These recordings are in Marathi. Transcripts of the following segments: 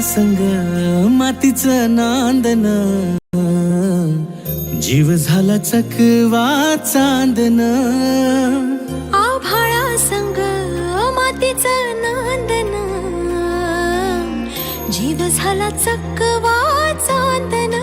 संग मातीचं नांदन, जीव झाला चकवा चांदन. आभाळा संग मातीचं नांदन, जीव झाला चकवा चांदन.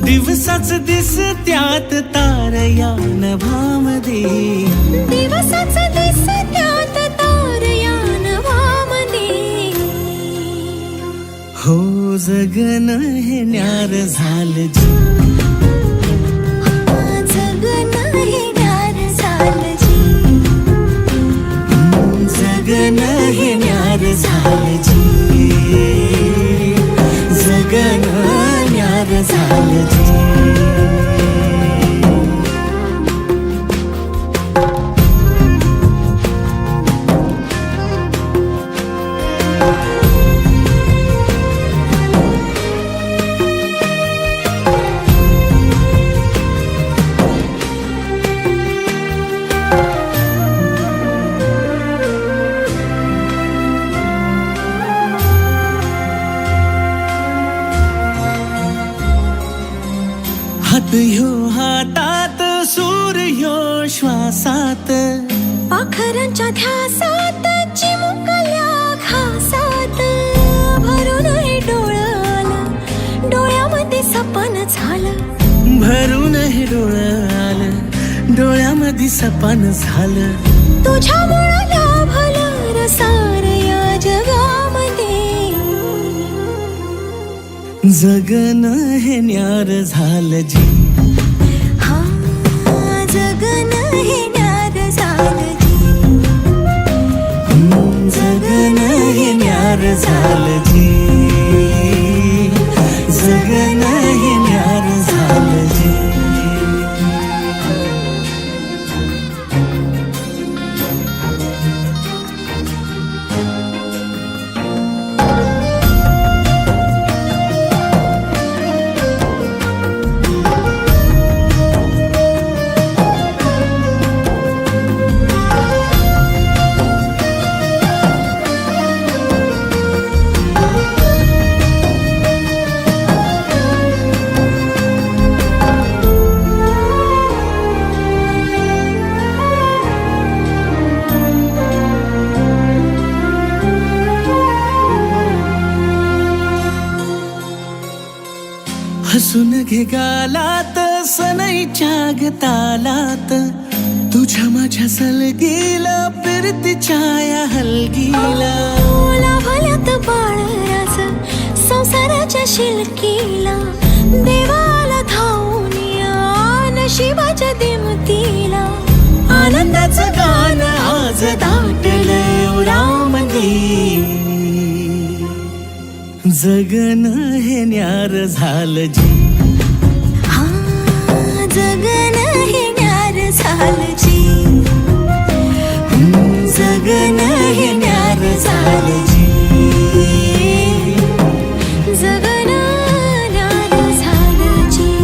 दिवसाच दिसत्यात तारया नभामध्ये, दिवसाच दिसत्यात तारया नभामध्ये. हो जगन हे न्यार झालं जी, जगन हे न्यार झालं जी, जगन हे न्यार झालं जी, जगन न्यार झालं जी. हात ह्यो हातात, सूर ह्यो श्वासात, पाखरांच्या ध्यासात, चिमुकल्या घासात. भरून हे डोळं आलं, डोळ्यामध्ये सपन झालं. भरून हे डोळं आलं, डोळ्यामध्ये सपन झालं. तुझ्यामुळं लाभलं रसार या जगामध्ये. जगन हे न्यार झालं जी, हा जगन हे न्यार झालं जी, जगन हे न्यार झालं जी, जगन हे न्यार झालं जी. हसून घे गालात, सनईच्या गतालात, तुझ्या माझ्या सलगीला, फिरतीच्या या हलगीला. लाभल्यात बाळराज संसाराच्या शिलकीला. देवाला धावून या नशिबाच्या दिमतीला. आनंदाचं गाणं आज दाटलंय उरामध्ये. जगन हे न्यार झालं जी, हा जगन हे न्यार झालं जी, जगन हे न्यार झालं जी, जगन न्यार झालं जी.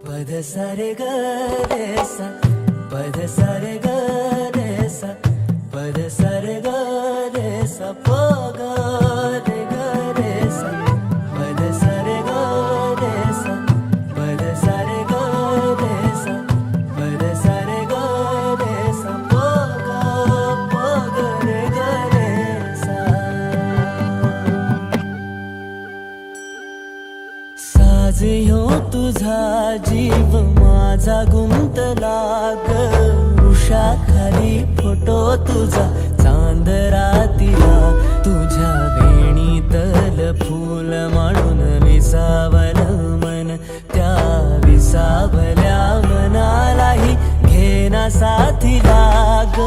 पद सारे ग रे सा, पद सारे ग रे सा, पद सारे ग रे सा, प ग रे ग रे सा, पद सारे ग रे सा, पद सारे ग रे सा, पद सारे ग रे सा, प ग रे ग रे सा. साज ह्यो तुझा जीव माझा गुंतला ग उषाखाली फोटो तुझा चांद रातीला तुझ्या वेणीतल फूल म्हणून विसावलं मन त्या विसावल्या मनालाही घेना साथीला ग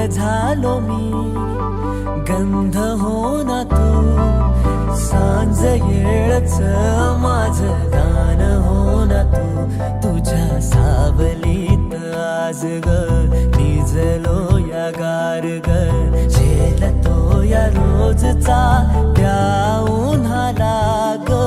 झालो मी गंध हो ना तू सांज येळच माझं गान हो ना तू तुझ्या सावलीत आज ग निजलो या गार ग झेलतो या रोजचा त्या उन्हाला ग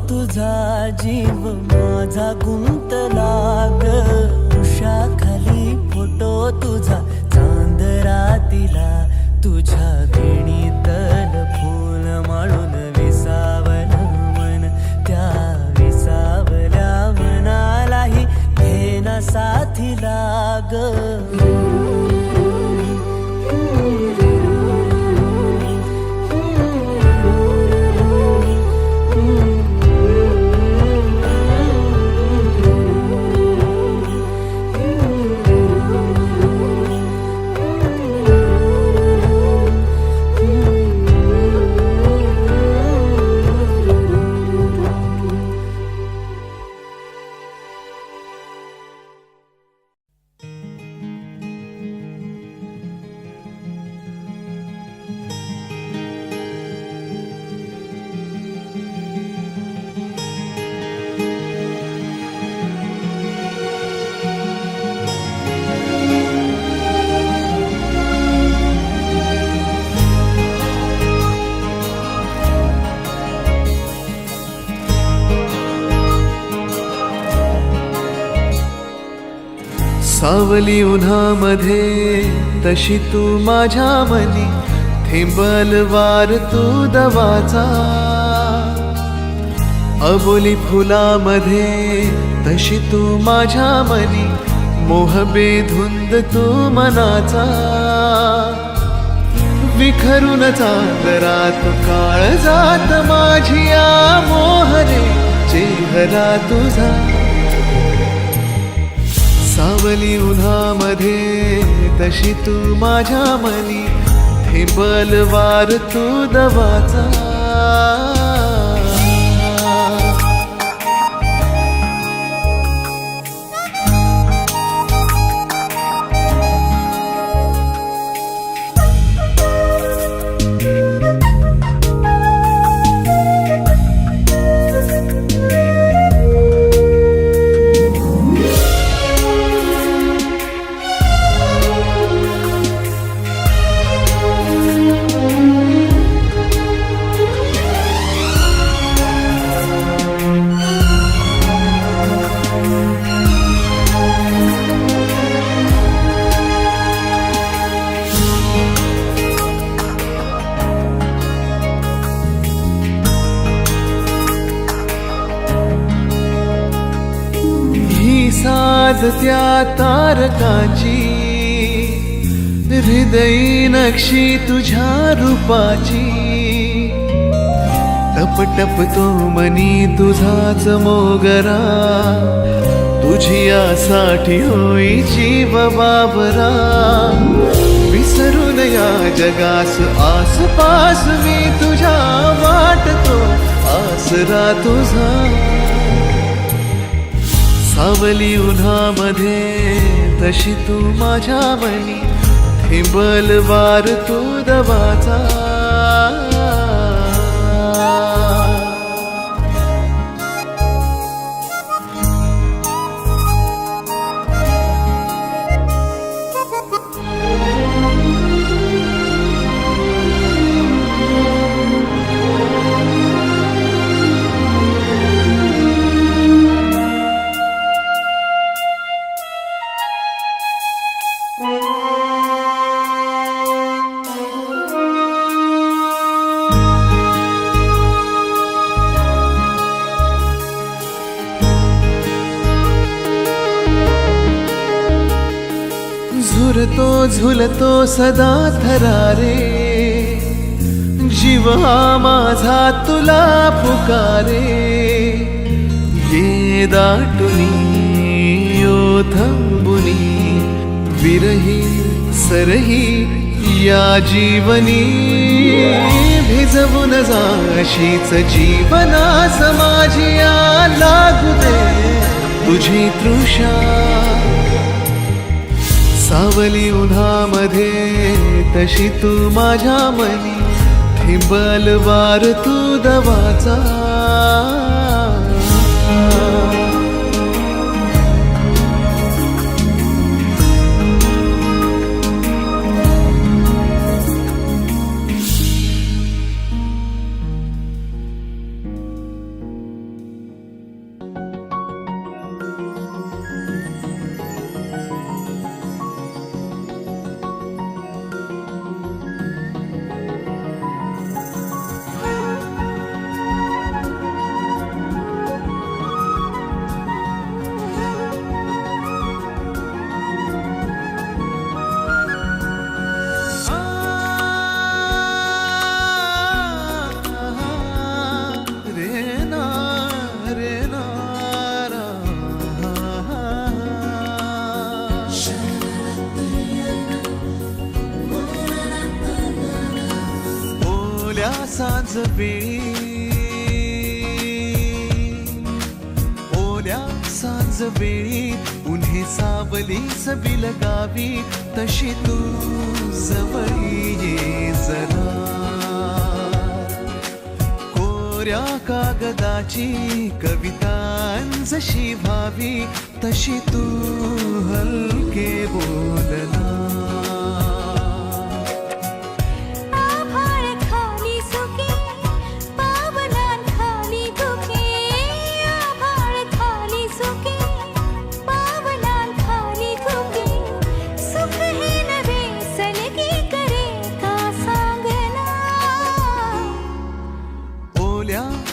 तुझा जीव माझा गुंतला ग उषाखाली फोटो तुझा चांद रातीला तुझ्या वेणीतल फूल माळून विसावलं मन त्या विसावल्या मनालाही घेना साथीला ग सावली उन्हामध्ये तशी तू माझ्या मनी थेंबल वार तू दवाचा अबोली फुलामध्ये तशी तू माझ्या मनी मोह बेधुंद तू मनाचा विखरून चांदरात काळ जात माझी या मोहरे चेहरा तुझा सावली उन्हामध्ये तशी तू माझ्या मनी थेंबल वार तू दवाचा याद त्या तारकांची, हृदयी नक्षी तुझ्या रूपाची. टप टप तो मनी तुझाच मोगरा, तुझी यासाठी होई जीव बाबरा. विसरून या जगास आसपास मी तुझ्या वाटतो आसरा तुझा. सावली उन्हामध्ये तशी तू माझ्या मनी, हिंबल वार तू दवाचा. झुरतो झुलतो सदा थरारे, जीव हा माझा तुला पुकारे. ये दाटुनी ओथंबुनी, विरही सरही या जीवनी. भिजवून जाशीच जीवनास माझिया, लागू दे तुझी तृषा. सावली उन्हामध्ये तशी तू माझ्या मनी, हिंबल वार तू दवाचा. सांज वेळी, ओल्या सांज वेळी, उन्हे सावली सबी लगावी. तशी तू जवळी ये जरा, कोऱ्या कागदाची कवितांजशी व्हावी. तशी तू हलके बोलना.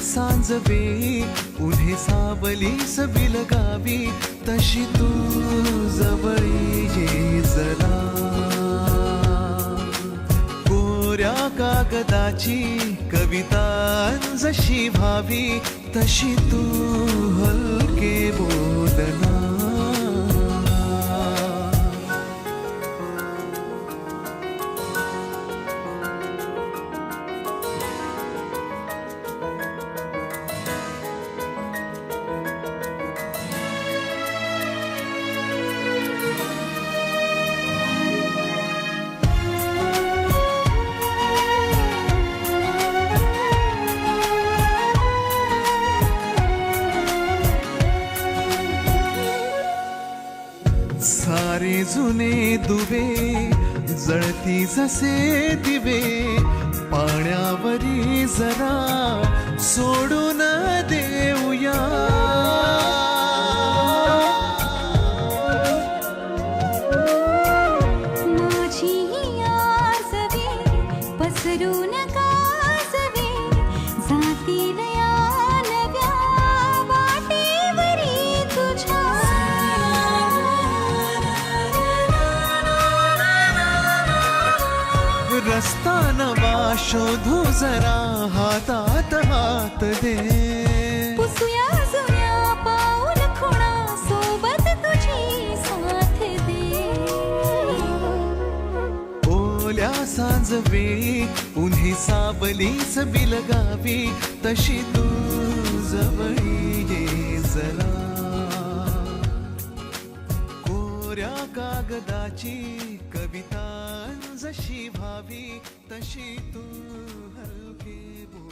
सांज वेळी, उन्हे सावली सबी लगावी. तशी तू जवळी ये जरा, कोऱ्या कागदाची कवितांजशी व्हावी. तशी तू हलके बोलना. सारे जुने दुवे जळती जसे दिवे, पाण्यावरी जरा सोडून देऊया. माझी आसवे पसरू नका सवे, जातील या नव्या वाटेवरी तुझ्या. रस्ता शोधू जरा हातात हात दे पुसूया जुन्या पाऊल खुणा सोबत तुझी साथ दे ओल्या सांजवेळी उन्ही सावलीच बिलगावी तशी तू जवळी ये जरा कोऱ्या कागदाची कविता जशी भावी तशी तू हलके बोल